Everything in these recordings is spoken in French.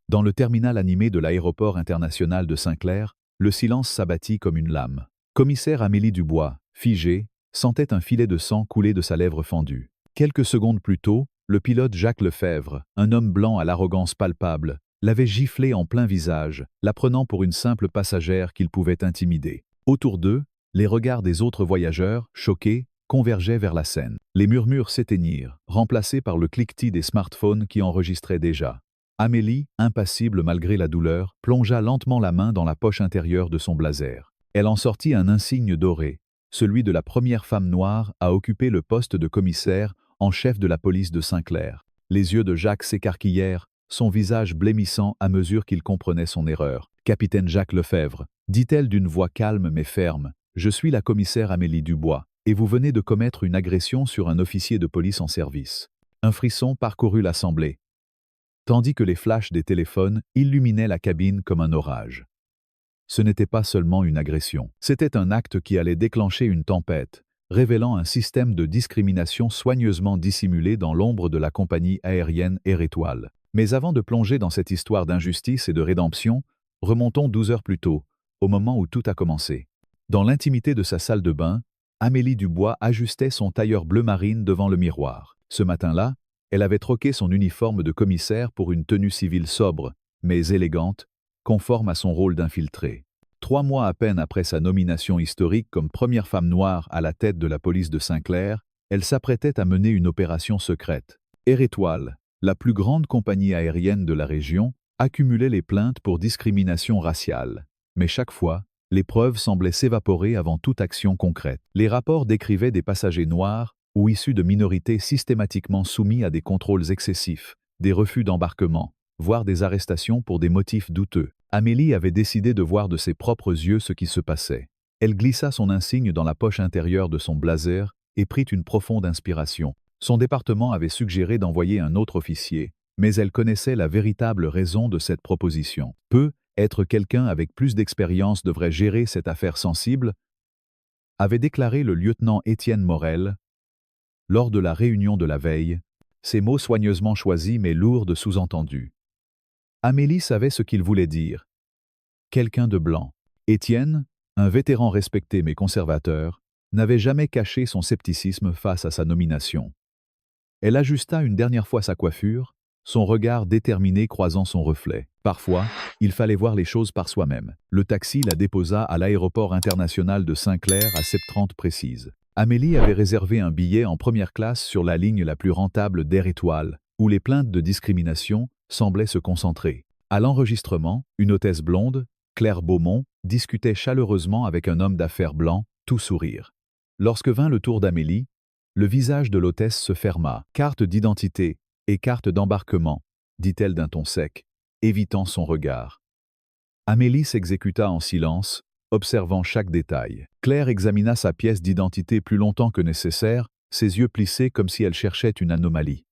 Dans le terminal animé de l'aéroport international de Saint-Clair, le silence s'abattit comme une lame. Commissaire Amélie Dubois, figée, sentait un filet de sang couler de sa lèvre fendue. Quelques secondes plus tôt, le pilote Jacques Lefebvre, un homme blanc à l'arrogance palpable, l'avait giflé en plein visage, la prenant pour une simple passagère qu'il pouvait intimider. Autour d'eux, les regards des autres voyageurs, choqués, convergeaient vers la scène. Les murmures s'éteignirent, remplacés par le cliquetis des smartphones qui enregistraient déjà. Amélie, impassible malgré la douleur, plongea lentement la main dans la poche intérieure de son blazer. Elle en sortit un insigne doré, celui de la première femme noire à occuper le poste de commissaire en chef de la police de Saint-Clair. Les yeux de Jacques s'écarquillèrent, son visage blêmissant à mesure qu'il comprenait son erreur. « Capitaine Jacques Lefebvre, dit-elle d'une voix calme mais ferme, je suis la commissaire Amélie Dubois, et vous venez de commettre une agression sur un officier de police en service. » Un frisson parcourut l'assemblée, tandis que les flashs des téléphones illuminaient la cabine comme un orage. Ce n'était pas seulement une agression, c'était un acte qui allait déclencher une tempête, révélant un système de discrimination soigneusement dissimulé dans l'ombre de la compagnie aérienne Air Étoile. Mais avant de plonger dans cette histoire d'injustice et de rédemption, remontons 12 heures plus tôt, au moment où tout a commencé. Dans l'intimité de sa salle de bain, Amélie Dubois ajustait son tailleur bleu marine devant le miroir. Ce matin-là, elle avait troqué son uniforme de commissaire pour une tenue civile sobre, mais élégante, conforme à son rôle d'infiltrée. 3 mois à peine après sa nomination historique comme première femme noire à la tête de la police de Saint-Clair, elle s'apprêtait à mener une opération secrète. Air Étoile, la plus grande compagnie aérienne de la région, accumulait les plaintes pour discrimination raciale. Mais chaque fois, les preuves semblaient s'évaporer avant toute action concrète. Les rapports décrivaient des passagers noirs ou issus de minorités systématiquement soumis à des contrôles excessifs, des refus d'embarquement, voire des arrestations pour des motifs douteux. Amélie avait décidé de voir de ses propres yeux ce qui se passait. Elle glissa son insigne dans la poche intérieure de son blazer et prit une profonde inspiration. Son département avait suggéré d'envoyer un autre officier, mais elle connaissait la véritable raison de cette proposition. Être quelqu'un avec plus d'expérience devrait gérer cette affaire sensible, avait déclaré le lieutenant Étienne Morel, lors de la réunion de la veille, ces mots soigneusement choisis mais lourds de sous-entendus. Amélie savait ce qu'il voulait dire. Quelqu'un de blanc. Étienne, un vétéran respecté mais conservateur, n'avait jamais caché son scepticisme face à sa nomination. Elle ajusta une dernière fois sa coiffure, son regard déterminé croisant son reflet. Parfois, il fallait voir les choses par soi-même. Le taxi la déposa à l'aéroport international de Saint-Clair à 7h30 précise. Amélie avait réservé un billet en première classe sur la ligne la plus rentable d'Air Étoile, où les plaintes de discrimination semblaient se concentrer. À l'enregistrement, une hôtesse blonde, Claire Beaumont, discutait chaleureusement avec un homme d'affaires blanc, tout sourire. Lorsque vint le tour d'Amélie, le visage de l'hôtesse se ferma. « Carte d'identité et carte d'embarquement », dit-elle d'un ton sec, évitant son regard. Amélie s'exécuta en silence, observant chaque détail. Claire examina sa pièce d'identité plus longtemps que nécessaire, ses yeux plissés comme si elle cherchait une anomalie.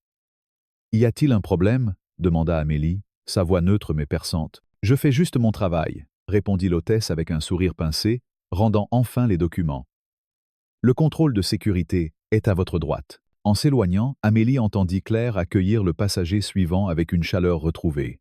« Y a-t-il un problème ?» demanda Amélie, sa voix neutre mais perçante. « Je fais juste mon travail », répondit l'hôtesse avec un sourire pincé, rendant enfin les documents. « Le contrôle de sécurité est à votre droite. » En s'éloignant, Amélie entendit Claire accueillir le passager suivant avec une chaleur retrouvée.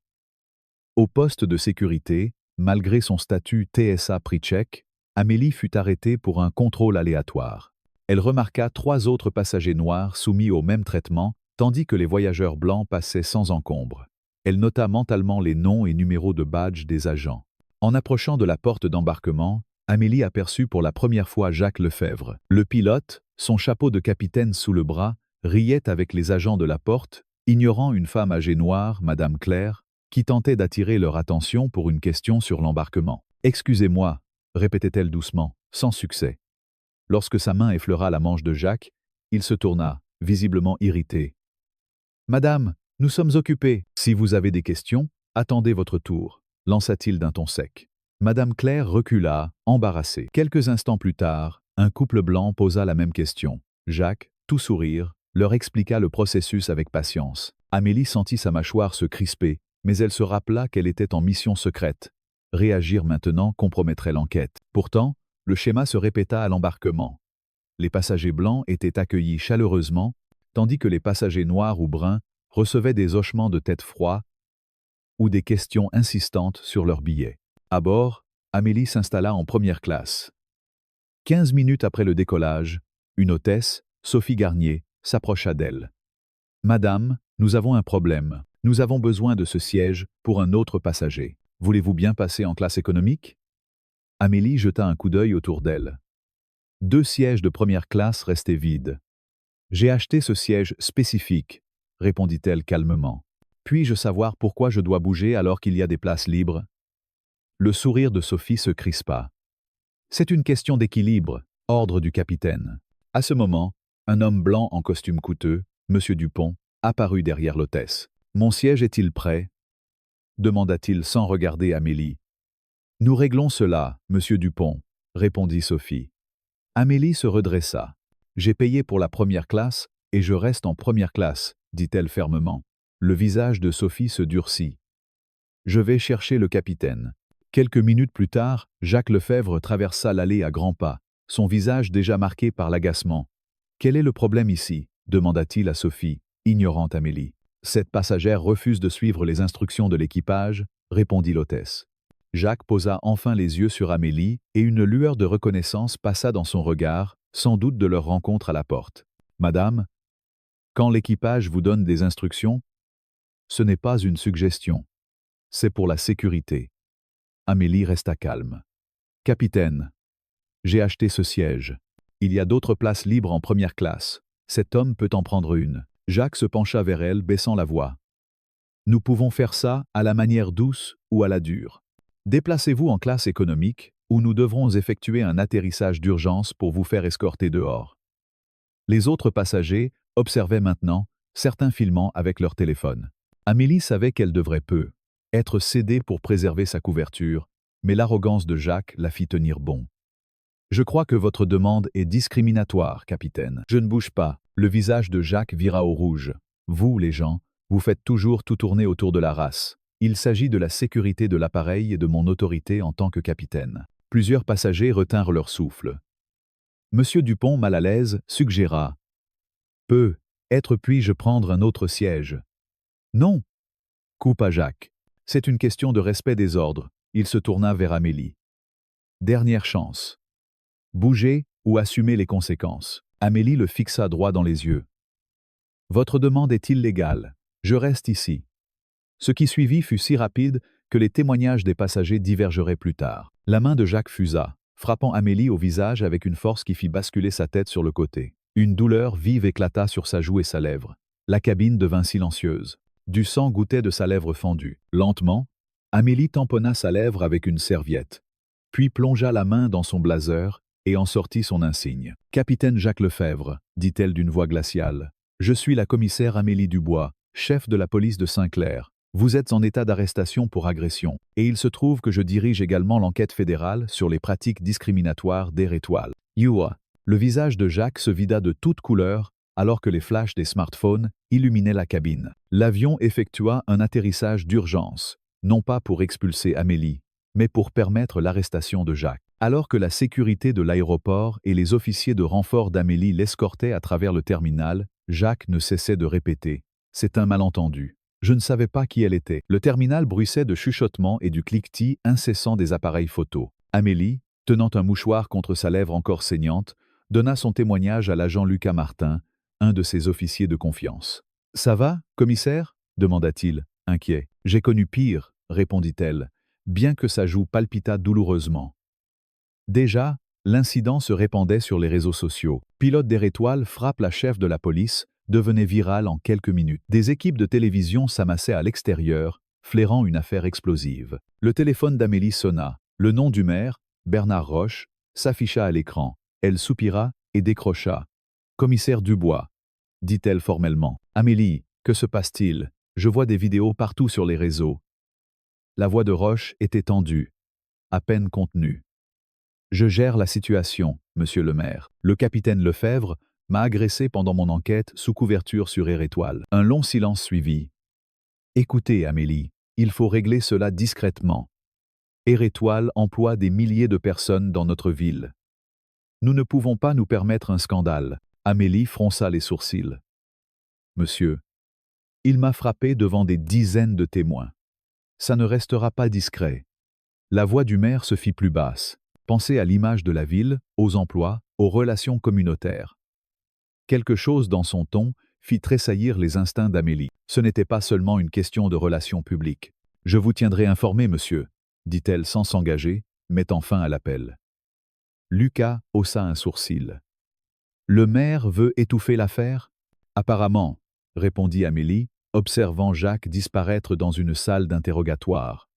Au poste de sécurité, malgré son statut TSA PreCheck, Amélie fut arrêtée pour un contrôle aléatoire. Elle remarqua 3 autres passagers noirs soumis au même traitement, tandis que les voyageurs blancs passaient sans encombre. Elle nota mentalement les noms et numéros de badge des agents. En approchant de la porte d'embarquement, Amélie aperçut pour la première fois Jacques Lefebvre. Le pilote, son chapeau de capitaine sous le bras, riait avec les agents de la porte, ignorant une femme âgée noire, Madame Claire, qui tentait d'attirer leur attention pour une question sur l'embarquement. « Excusez-moi », répétait-elle doucement, sans succès. Lorsque sa main effleura la manche de Jacques, il se tourna, visiblement irrité. « Madame, nous sommes occupés. Si vous avez des questions, attendez votre tour », lança-t-il d'un ton sec. Madame Claire recula, embarrassée. Quelques instants plus tard, un couple blanc posa la même question. Jacques, tout sourire, leur expliqua le processus avec patience. Amélie sentit sa mâchoire se crisper, mais elle se rappela qu'elle était en mission secrète. Réagir maintenant compromettrait l'enquête. Pourtant, le schéma se répéta à l'embarquement. Les passagers blancs étaient accueillis chaleureusement, tandis que les passagers noirs ou bruns recevaient des hochements de tête froids ou des questions insistantes sur leur billet. À bord, Amélie s'installa en première classe. 15 minutes après le décollage, une hôtesse, Sophie Garnier, s'approcha d'elle. « Madame, nous avons un problème. Nous avons besoin de ce siège pour un autre passager. Voulez-vous bien passer en classe économique ?» Amélie jeta un coup d'œil autour d'elle. 2 sièges de première classe restaient vides. « J'ai acheté ce siège spécifique, » répondit-elle calmement. « Puis-je savoir pourquoi je dois bouger alors qu'il y a des places libres ?» Le sourire de Sophie se crispa. « C'est une question d'équilibre, ordre du capitaine. » À ce moment, un homme blanc en costume coûteux, Monsieur Dupont, apparut derrière l'hôtesse. « Mon siège est-il prêt ?» demanda-t-il sans regarder Amélie. « Nous réglons cela, Monsieur Dupont, » répondit Sophie. Amélie se redressa. « J'ai payé pour la première classe et je reste en première classe, » dit-elle fermement. Le visage de Sophie se durcit. « Je vais chercher le capitaine. » Quelques minutes plus tard, Jacques Lefebvre traversa l'allée à grands pas, son visage déjà marqué par l'agacement. « Quel est le problème ici ?» demanda-t-il à Sophie, ignorant Amélie. « Cette passagère refuse de suivre les instructions de l'équipage, » répondit l'hôtesse. Jacques posa enfin les yeux sur Amélie et une lueur de reconnaissance passa dans son regard, sans doute de leur rencontre à la porte. « Madame, quand l'équipage vous donne des instructions, ce n'est pas une suggestion. C'est pour la sécurité. » Amélie resta calme. « Capitaine, j'ai acheté ce siège. Il y a d'autres places libres en première classe. Cet homme peut en prendre une. » Jacques se pencha vers elle, baissant la voix. « Nous pouvons faire ça à la manière douce ou à la dure. Déplacez-vous en classe économique, ou nous devrons effectuer un atterrissage d'urgence pour vous faire escorter dehors. » Les autres passagers observaient maintenant, certains filmant avec leur téléphone. Amélie savait qu'elle devrait peu être cédée pour préserver sa couverture, mais l'arrogance de Jacques la fit tenir bon. « Je crois que votre demande est discriminatoire, capitaine. » Je ne bouge pas. Le visage de Jacques vira au rouge. « Vous, les gens, vous faites toujours tout tourner autour de la race. Il s'agit de la sécurité de l'appareil et de mon autorité en tant que capitaine. » Plusieurs passagers retinrent leur souffle. Monsieur Dupont, mal à l'aise, suggéra. « Puis-je prendre un autre siège ?»« Non !» coupa Jacques. « C'est une question de respect des ordres. » Il se tourna vers Amélie. « Dernière chance. Bougez ou assumez les conséquences. » Amélie le fixa droit dans les yeux. « Votre demande est illégale. Je reste ici. » Ce qui suivit fut si rapide que les témoignages des passagers divergeraient plus tard. La main de Jacques fusa, frappant Amélie au visage avec une force qui fit basculer sa tête sur le côté. Une douleur vive éclata sur sa joue et sa lèvre. La cabine devint silencieuse. Du sang gouttait de sa lèvre fendue. Lentement, Amélie tamponna sa lèvre avec une serviette, puis plongea la main dans son blazer et en sortit son insigne. « Capitaine Jacques Lefebvre, » dit-elle d'une voix glaciale, « je suis la commissaire Amélie Dubois, chef de la police de Saint-Clair. Vous êtes en état d'arrestation pour agression, et il se trouve que je dirige également l'enquête fédérale sur les pratiques discriminatoires d'Air Étoile. » Le visage de Jacques se vida de toutes couleurs alors que les flashs des smartphones illuminaient la cabine. L'avion effectua un atterrissage d'urgence, non pas pour expulser Amélie, mais pour permettre l'arrestation de Jacques. Alors que la sécurité de l'aéroport et les officiers de renfort d'Amélie l'escortaient à travers le terminal, Jacques ne cessait de répéter « C'est un malentendu. Je ne savais pas qui elle était. » Le terminal bruissait de chuchotements et du cliquetis incessant des appareils photo. Amélie, tenant un mouchoir contre sa lèvre encore saignante, donna son témoignage à l'agent Lucas Martin, un de ses officiers de confiance. « Ça va, commissaire » demanda-t-il, inquiet. « J'ai connu pire » répondit-elle, bien que sa joue palpitât douloureusement. Déjà, l'incident se répandait sur les réseaux sociaux. Pilote d'Air Étoile frappe la chef de la police, devenait viral en quelques minutes. Des équipes de télévision s'amassaient à l'extérieur, flairant une affaire explosive. Le téléphone d'Amélie sonna. Le nom du maire, Bernard Roche, s'afficha à l'écran. Elle soupira et décrocha. « Commissaire Dubois » dit-elle formellement. « Amélie, que se passe-t-il? Je vois des vidéos partout sur les réseaux. » La voix de Roche était tendue, à peine contenue. « Je gère la situation, monsieur le maire. Le capitaine Lefebvre m'a agressé pendant mon enquête sous couverture sur Air Étoile. » Un long silence suivit. « Écoutez, Amélie, il faut régler cela discrètement. Air Étoile emploie des milliers de personnes dans notre ville. Nous ne pouvons pas nous permettre un scandale. » Amélie fronça les sourcils. « Monsieur, il m'a frappé devant des dizaines de témoins. ça ne restera pas discret. La voix du maire se fit plus basse. Pensez à l'image de la ville, aux emplois, aux relations communautaires. Quelque chose dans son ton fit tressaillir les instincts d'Amélie. Ce n'était pas seulement une question de relations publiques. Je vous tiendrai informé, monsieur, dit-elle sans s'engager, mettant fin à l'appel. Lucas haussa un sourcil. Le maire veut étouffer l'affaire? Apparemment, répondit Amélie, observant Jacques disparaître dans une salle d'interrogatoire.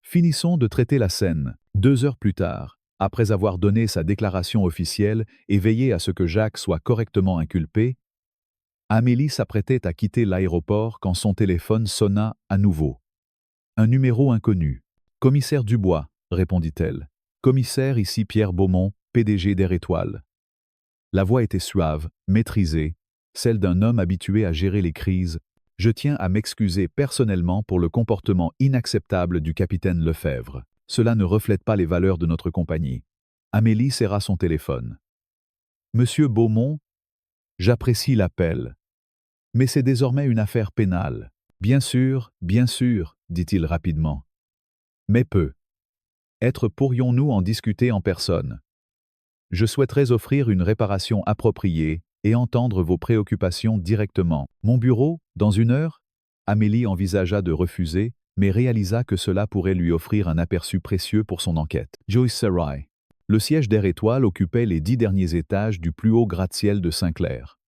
Finissons de traiter la scène. 2 heures plus tard, après avoir donné sa déclaration officielle et veillé à ce que Jacques soit correctement inculpé, Amélie s'apprêtait à quitter l'aéroport quand son téléphone sonna à nouveau. Un numéro inconnu. Commissaire Dubois, répondit-elle. Commissaire, ici Pierre Beaumont, PDG d'Air Étoile. La voix était suave, maîtrisée, celle d'un homme habitué à gérer les crises. Je tiens à m'excuser personnellement pour le comportement inacceptable du capitaine Lefebvre. Cela ne reflète pas les valeurs de notre compagnie. Amélie serra son téléphone. Monsieur Beaumont, j'apprécie l'appel. Mais c'est désormais une affaire pénale. Bien sûr, dit-il rapidement. Mais peu. Pourrions-nous en discuter en personne? Je souhaiterais offrir une réparation appropriée et entendre vos préoccupations directement. Mon bureau, dans 1 heure? Amélie envisagea de refuser, mais réalisa que cela pourrait lui offrir un aperçu précieux pour son enquête. Joyce Sarai. Le siège d'Air Étoile occupait les 10 derniers étages du plus haut gratte-ciel de Saint-Clair.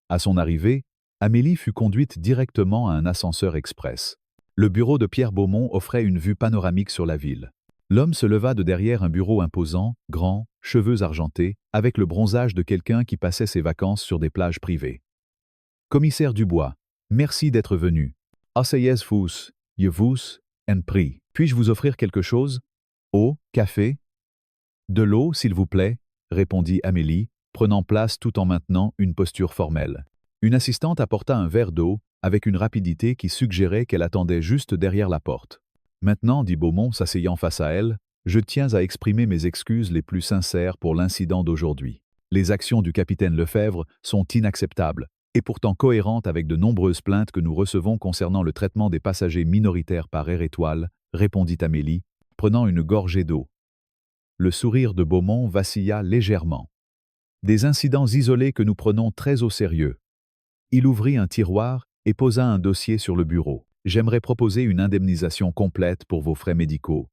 À son arrivée, Amélie fut conduite directement à un ascenseur express. Le bureau de Pierre Beaumont offrait une vue panoramique sur la ville. L'homme se leva de derrière un bureau imposant, grand, cheveux argentés, avec le bronzage de quelqu'un qui passait ses vacances sur des plages privées. Commissaire Dubois, merci d'être venu. Asseyez-vous, en prie. Puis-je vous offrir quelque chose? Eau, café? De l'eau, s'il vous plaît, répondit Amélie, prenant place tout en maintenant une posture formelle. Une assistante apporta un verre d'eau, avec une rapidité qui suggérait qu'elle attendait juste derrière la porte. Maintenant, dit Beaumont, s'asseyant face à elle, je tiens à exprimer mes excuses les plus sincères pour l'incident d'aujourd'hui. Les actions du capitaine Lefebvre sont inacceptables, et pourtant cohérentes avec de nombreuses plaintes que nous recevons concernant le traitement des passagers minoritaires par Air Étoile, répondit Amélie, prenant une gorgée d'eau. Le sourire de Beaumont vacilla légèrement. Des incidents isolés que nous prenons très au sérieux. Il ouvrit un tiroir et posa un dossier sur le bureau. J'aimerais proposer une indemnisation complète pour vos frais médicaux,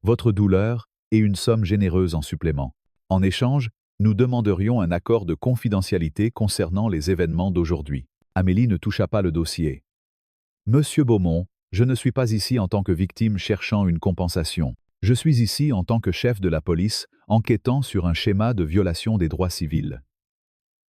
votre douleur et une somme généreuse en supplément. En échange, nous demanderions un accord de confidentialité concernant les événements d'aujourd'hui. Amélie ne toucha pas le dossier. Monsieur Beaumont, je ne suis pas ici en tant que victime cherchant une compensation. Je suis ici en tant que chef de la police, enquêtant sur un schéma de violation des droits civils.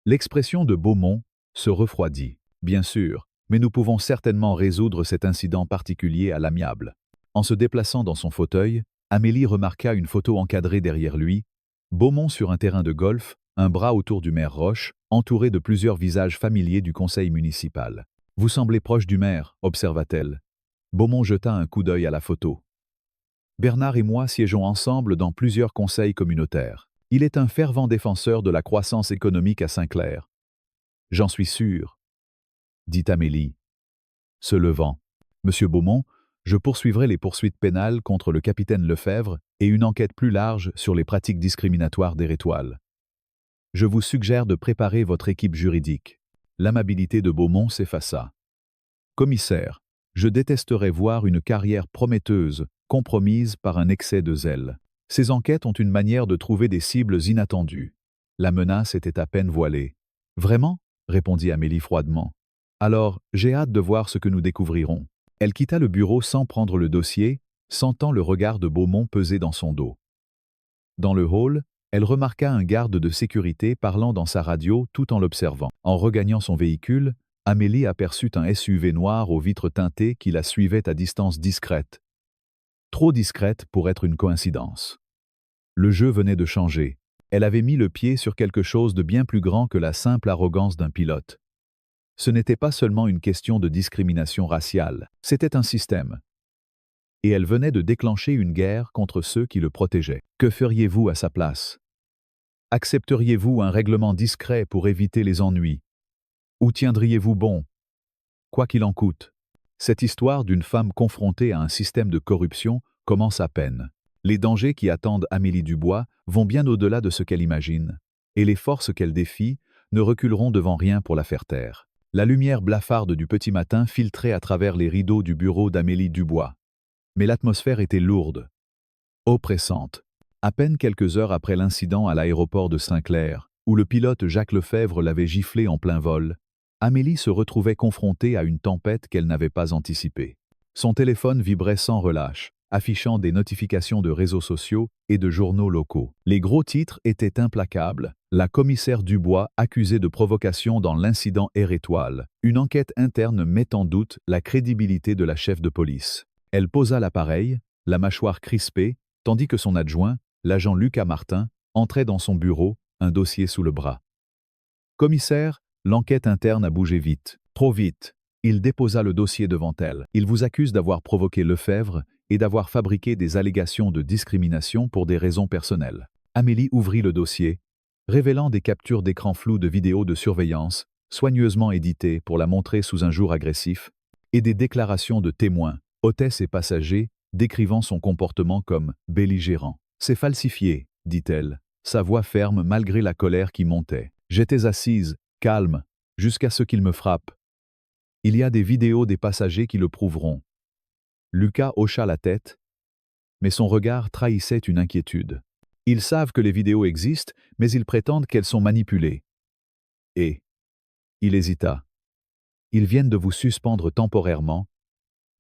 L'expression de Beaumont se refroidit. Bien sûr, mais nous pouvons certainement résoudre cet incident particulier à l'amiable. En se déplaçant dans son fauteuil, Amélie remarqua une photo encadrée derrière lui, Beaumont sur un terrain de golf, un bras autour du maire Roche, entouré de plusieurs visages familiers du conseil municipal. « Vous semblez proche du maire », observa-t-elle. Beaumont jeta un coup d'œil à la photo. « Bernard et moi siégeons ensemble dans plusieurs conseils communautaires. Il est un fervent défenseur de la croissance économique à Saint-Clair. »« J'en suis sûr, » dit Amélie, se levant. « Monsieur Beaumont, je poursuivrai les poursuites pénales contre le capitaine Lefebvre et une enquête plus large sur les pratiques discriminatoires d'Air Étoile. Je vous suggère de préparer votre équipe juridique. » L'amabilité de Beaumont s'effaça. « Commissaire, je détesterais voir une carrière prometteuse compromise par un excès de zèle. Ces enquêtes ont une manière de trouver des cibles inattendues. » La menace était à peine voilée. « Vraiment ?» répondit Amélie froidement. « Alors, j'ai hâte de voir ce que nous découvrirons. » Elle quitta le bureau sans prendre le dossier, sentant le regard de Beaumont peser dans son dos. Dans le hall, elle remarqua un garde de sécurité parlant dans sa radio tout en l'observant. En regagnant son véhicule, Amélie aperçut un SUV noir aux vitres teintées qui la suivait à distance discrète. Trop discrète pour être une coïncidence. Le jeu venait de changer. Elle avait mis le pied sur quelque chose de bien plus grand que la simple arrogance d'un pilote. Ce n'était pas seulement une question de discrimination raciale, c'était un système. Et elle venait de déclencher une guerre contre ceux qui le protégeaient. Que feriez-vous à sa place? Accepteriez-vous un règlement discret pour éviter les ennuis? Ou tiendriez-vous bon? Quoi qu'il en coûte. Cette histoire d'une femme confrontée à un système de corruption commence à peine. Les dangers qui attendent Amélie Dubois vont bien au-delà de ce qu'elle imagine, et les forces qu'elle défie ne reculeront devant rien pour la faire taire. La lumière blafarde du petit matin filtrait à travers les rideaux du bureau d'Amélie Dubois. Mais l'atmosphère était lourde, oppressante. À peine quelques heures après l'incident à l'aéroport de Saint-Clair, où le pilote Jacques Lefebvre l'avait giflé en plein vol, Amélie se retrouvait confrontée à une tempête qu'elle n'avait pas anticipée. Son téléphone vibrait sans relâche, affichant des notifications de réseaux sociaux et de journaux locaux. Les gros titres étaient implacables. La commissaire Dubois accusée de provocation dans l'incident Air Étoile. Une enquête interne met en doute la crédibilité de la chef de police. Elle posa l'appareil, la mâchoire crispée, tandis que son adjoint, l'agent Lucas Martin, entrait dans son bureau, un dossier sous le bras. « Commissaire, l'enquête interne a bougé vite, trop vite. » Il déposa le dossier devant elle. « Il vous accuse d'avoir provoqué Lefebvre et d'avoir fabriqué des allégations de discrimination pour des raisons personnelles. » Amélie ouvrit le dossier, révélant des captures d'écran floues de vidéos de surveillance, soigneusement éditées pour la montrer sous un jour agressif, et des déclarations de témoins, hôtesses et passagers, décrivant son comportement comme belligérant. « C'est falsifié, dit-elle, sa voix ferme malgré la colère qui montait. J'étais assise, calme, jusqu'à ce qu'il me frappe. Il y a des vidéos des passagers qui le prouveront. » Lucas hocha la tête, mais son regard trahissait une inquiétude. « Ils savent que les vidéos existent, mais ils prétendent qu'elles sont manipulées. » Et il hésita. « Ils viennent de vous suspendre temporairement,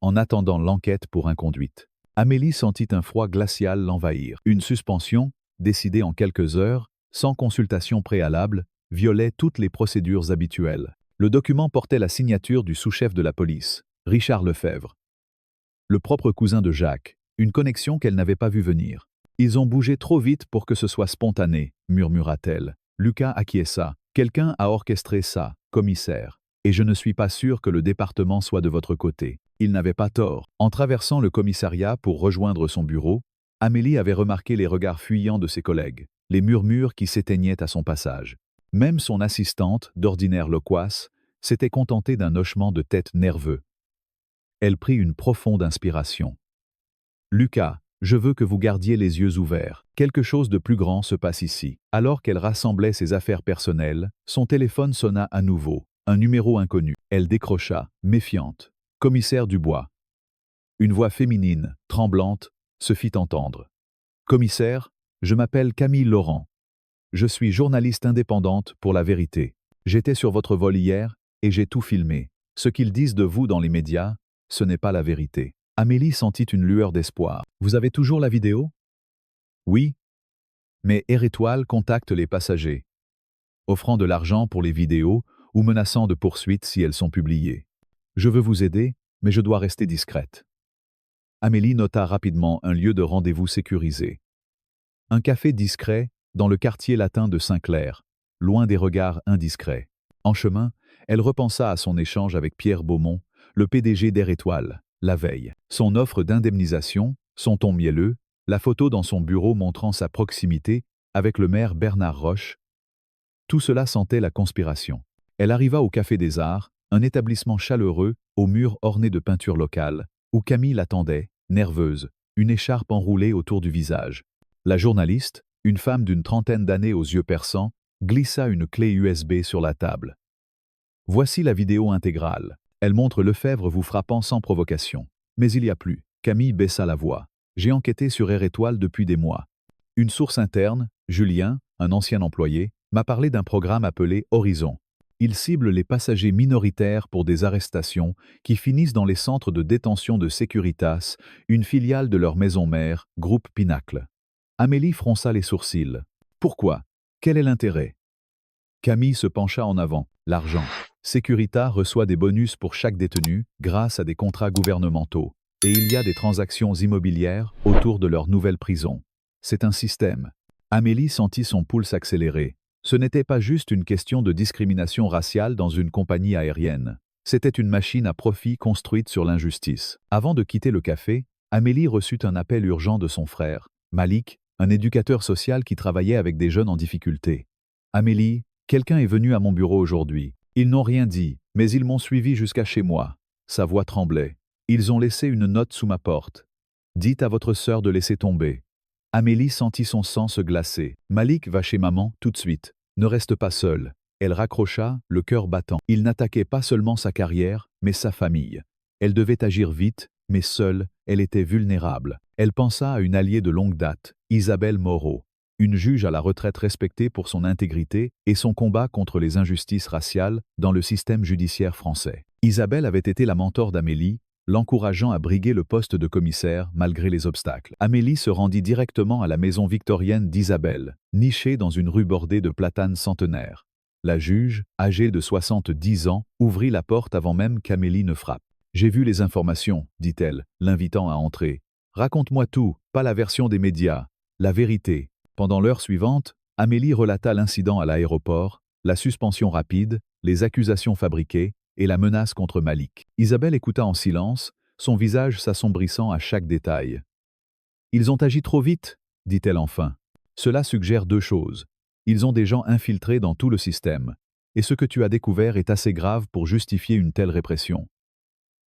en attendant l'enquête pour inconduite. » Amélie sentit un froid glacial l'envahir. Une suspension, décidée en quelques heures, sans consultation préalable, violait toutes les procédures habituelles. Le document portait la signature du sous-chef de la police, Richard Lefebvre. Le propre cousin de Jacques, une connexion qu'elle n'avait pas vue venir. « Ils ont bougé trop vite pour que ce soit spontané, » murmura-t-elle. Lucas acquiesça. « Quelqu'un a orchestré ça, commissaire. Et je ne suis pas sûr que le département soit de votre côté. » Il n'avait pas tort. En traversant le commissariat pour rejoindre son bureau, Amélie avait remarqué les regards fuyants de ses collègues, les murmures qui s'éteignaient à son passage. Même son assistante, d'ordinaire loquace, s'était contentée d'un hochement de tête nerveux. Elle prit une profonde inspiration. « Lucas, je veux que vous gardiez les yeux ouverts. Quelque chose de plus grand se passe ici. » Alors qu'elle rassemblait ses affaires personnelles, son téléphone sonna à nouveau. Un numéro inconnu. Elle décrocha, méfiante. « Commissaire Dubois. » Une voix féminine, tremblante, se fit entendre. « Commissaire, je m'appelle Camille Laurent. Je suis journaliste indépendante pour La Vérité. J'étais sur votre vol hier et j'ai tout filmé. Ce qu'ils disent de vous dans les médias, ce n'est pas la vérité. » Amélie sentit une lueur d'espoir. « Vous avez toujours la vidéo ? » ?»« Oui. Mais Air Étoile contacte les passagers, offrant de l'argent pour les vidéos ou menaçant de poursuites si elles sont publiées. Je veux vous aider, mais je dois rester discrète. » Amélie nota rapidement un lieu de rendez-vous sécurisé. Un café discret dans le quartier latin de Saint-Clair, loin des regards indiscrets. En chemin, elle repensa à son échange avec Pierre Beaumont, le PDG d'Air Étoile, la veille. Son offre d'indemnisation, son ton mielleux, la photo dans son bureau montrant sa proximité avec le maire Bernard Roche. Tout cela sentait la conspiration. Elle arriva au Café des Arts, un établissement chaleureux, aux murs ornés de peintures locales, où Camille l'attendait, nerveuse, une écharpe enroulée autour du visage. La journaliste, une femme d'une trentaine d'années aux yeux perçants, glissa une clé USB sur la table. « Voici la vidéo intégrale. Elle montre Lefebvre vous frappant sans provocation. Mais il y a plus. » Camille baissa la voix. « J'ai enquêté sur Air Étoile depuis des mois. Une source interne, Julien, un ancien employé, m'a parlé d'un programme appelé Horizon. Il cible les passagers minoritaires pour des arrestations qui finissent dans les centres de détention de Securitas, une filiale de leur maison mère, Groupe Pinacle. » Amélie fronça les sourcils. « Pourquoi? Quel est l'intérêt ?» Camille se pencha en avant. « L'argent. Securitas reçoit des bonus pour chaque détenu grâce à des contrats gouvernementaux. Et il y a des transactions immobilières autour de leur nouvelle prison. C'est un système. » Amélie sentit son pouls s'accélérer. Ce n'était pas juste une question de discrimination raciale dans une compagnie aérienne. C'était une machine à profit construite sur l'injustice. Avant de quitter le café, Amélie reçut un appel urgent de son frère, Malik, un éducateur social qui travaillait avec des jeunes en difficulté. « Amélie, quelqu'un est venu à mon bureau aujourd'hui. Ils n'ont rien dit, mais ils m'ont suivi jusqu'à chez moi. Sa voix tremblait. Ils ont laissé une note sous ma porte. Dites à votre sœur de laisser tomber. Amélie sentit son sang se glacer. Malik va chez maman, tout de suite. Ne reste pas seule. Elle raccrocha, le cœur battant. Il n'attaquait pas seulement sa carrière, mais sa famille. Elle devait agir vite, mais seule, elle était vulnérable. Elle pensa à une alliée de longue date, Isabelle Moreau, une juge à la retraite respectée pour son intégrité et son combat contre les injustices raciales dans le système judiciaire français. Isabelle avait été la mentor d'Amélie, l'encourageant à briguer le poste de commissaire malgré les obstacles. Amélie se rendit directement à la maison victorienne d'Isabelle, nichée dans une rue bordée de platanes centenaires. La juge, âgée de 70 ans, ouvrit la porte avant même qu'Amélie ne frappe. « J'ai vu les informations, dit-elle, l'invitant à entrer. Raconte-moi tout, pas la version des médias, la vérité. » Pendant l'heure suivante, Amélie relata l'incident à l'aéroport, la suspension rapide, les accusations fabriquées et la menace contre Malik. Isabelle écouta en silence, son visage s'assombrissant à chaque détail. « Ils ont agi trop vite, dit-elle enfin. Cela suggère deux choses. Ils ont des gens infiltrés dans tout le système. Et ce que tu as découvert est assez grave pour justifier une telle répression. »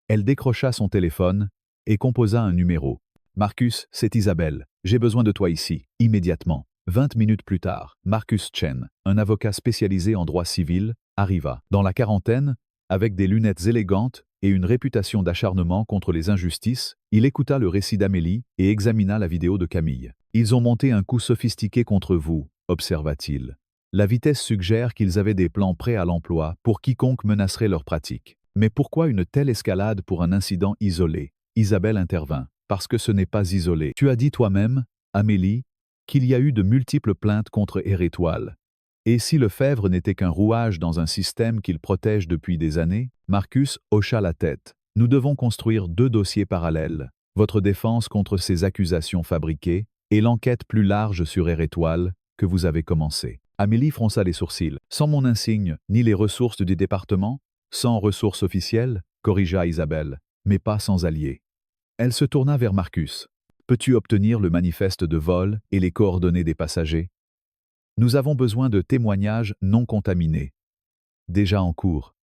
Elle décrocha son téléphone et composa un numéro. « Marcus, c'est Isabelle. J'ai besoin de toi ici, immédiatement. » 20 minutes plus tard, Marcus Chen, un avocat spécialisé en droit civil, arriva. Dans la quarantaine, avec des lunettes élégantes et une réputation d'acharnement contre les injustices, il écouta le récit d'Amélie et examina la vidéo de Camille. « Ils ont monté un coup sophistiqué contre vous, observa-t-il. La vitesse suggère qu'ils avaient des plans prêts à l'emploi pour quiconque menacerait leur pratique. Mais pourquoi une telle escalade pour un incident isolé ?» Isabelle intervint. « Parce que ce n'est pas isolé. Tu as dit toi-même, Amélie, qu'il y a eu de multiples plaintes contre Air Étoile. Et si Lefebvre n'était qu'un rouage dans un système qu'il protège depuis des années ?» Marcus hocha la tête. « Nous devons construire deux dossiers parallèles. Votre défense contre ces accusations fabriquées et l'enquête plus large sur Air Étoile que vous avez commencée. » Amélie fronça les sourcils. « Sans mon insigne, ni les ressources du département, sans ressources officielles, corrigea Isabelle, mais pas sans alliés. » Elle se tourna vers Marcus. « Peux-tu obtenir le manifeste de vol et les coordonnées des passagers? Nous avons besoin de témoignages non contaminés. » « Déjà en cours, »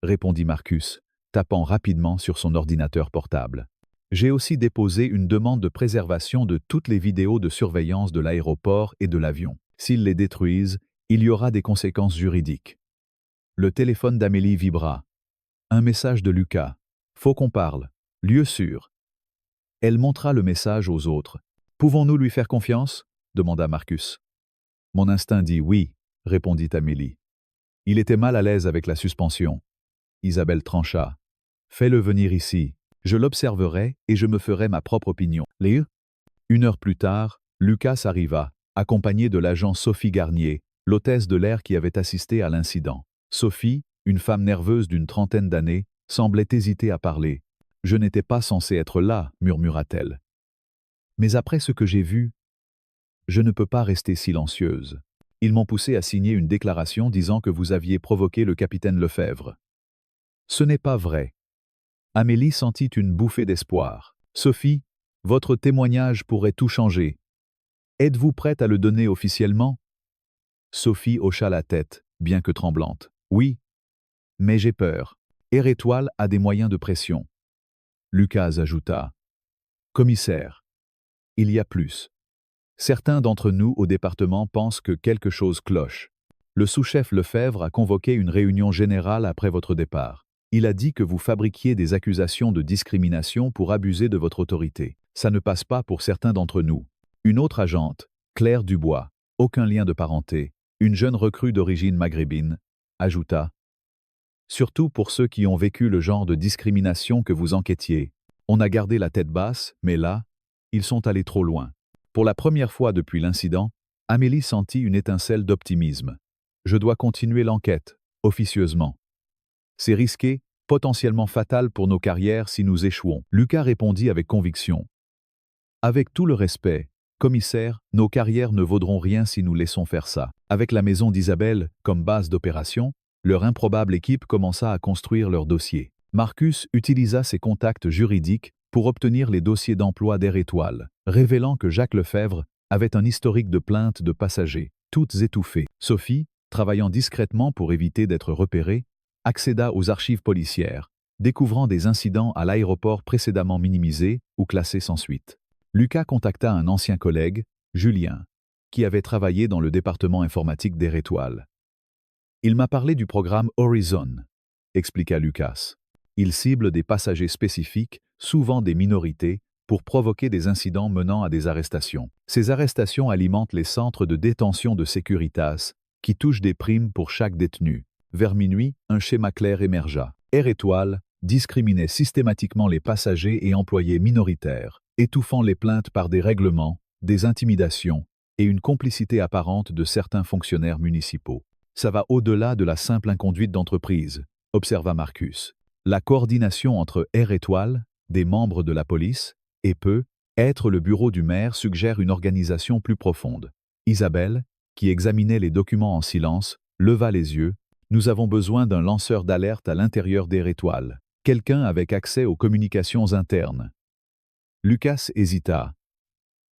répondit Marcus, tapant rapidement sur son ordinateur portable. « J'ai aussi déposé une demande de préservation de toutes les vidéos de surveillance de l'aéroport et de l'avion. S'ils les détruisent, il y aura des conséquences juridiques. » Le téléphone d'Amélie vibra. Un message de Lucas. « Faut qu'on parle. Lieu sûr. » Elle montra le message aux autres. « Pouvons-nous lui faire confiance ?» demanda Marcus. « Mon instinct dit oui, » répondit Amélie. Il était mal à l'aise avec la suspension. Isabelle trancha. « Fais-le venir ici. Je l'observerai et je me ferai ma propre opinion. » Une heure plus tard, Lucas arriva, accompagné de l'agent Sophie Garnier, l'hôtesse de l'air qui avait assisté à l'incident. Sophie, une femme nerveuse d'une trentaine d'années, semblait hésiter à parler. « Je n'étais pas censée être là, » murmura-t-elle. « Mais après ce que j'ai vu, je ne peux pas rester silencieuse. Ils m'ont poussé à signer une déclaration disant que vous aviez provoqué le capitaine Lefebvre. » Ce n'est pas vrai. Amélie sentit une bouffée d'espoir. « Sophie, votre témoignage pourrait tout changer. Êtes-vous prête à le donner officiellement ?» Sophie hocha la tête, bien que tremblante. « Oui, mais j'ai peur. Air Étoile a des moyens de pression. » Lucas ajouta. « Commissaire, il y a plus. Certains d'entre nous au département pensent que quelque chose cloche. Le sous-chef Lefebvre a convoqué une réunion générale après votre départ. Il a dit que vous fabriquiez des accusations de discrimination pour abuser de votre autorité. Ça ne passe pas pour certains d'entre nous. Une autre agente, Claire Dubois, aucun lien de parenté, une jeune recrue d'origine maghrébine, ajouta. Surtout pour ceux qui ont vécu le genre de discrimination que vous enquêtiez. On a gardé la tête basse, mais là, ils sont allés trop loin. » Pour la première fois depuis l'incident, Amélie sentit une étincelle d'optimisme. « Je dois continuer l'enquête, officieusement. C'est risqué, potentiellement fatal pour nos carrières si nous échouons. » Lucas répondit avec conviction. « Avec tout le respect, commissaire, nos carrières ne vaudront rien si nous laissons faire ça. » Avec la maison d'Isabelle comme base d'opération, leur improbable équipe commença à construire leur dossier. Marcus utilisa ses contacts juridiques pour obtenir les dossiers d'emploi d'Air Étoile, révélant que Jacques Lefebvre avait un historique de plaintes de passagers, toutes étouffées. Sophie, travaillant discrètement pour éviter d'être repérée, accéda aux archives policières, découvrant des incidents à l'aéroport précédemment minimisés ou classés sans suite. Lucas contacta un ancien collègue, Julien, qui avait travaillé dans le département informatique d'Air Étoile. Il m'a parlé du programme Horizon, expliqua Lucas. Il cible des passagers spécifiques, souvent des minorités, pour provoquer des incidents menant à des arrestations. Ces arrestations alimentent les centres de détention de Securitas, qui touchent des primes pour chaque détenu. Vers minuit, un schéma clair émergea. Air Étoile discriminait systématiquement les passagers et employés minoritaires, étouffant les plaintes par des règlements, des intimidations et une complicité apparente de certains fonctionnaires municipaux. Ça va au-delà de la simple inconduite d'entreprise, observa Marcus. La coordination entre Air Étoile, des membres de la police, et peut être le bureau du maire suggère une organisation plus profonde. Isabelle, qui examinait les documents en silence, leva les yeux. Nous avons besoin d'un lanceur d'alerte à l'intérieur d'Air Étoile. Quelqu'un avec accès aux communications internes. Lucas hésita.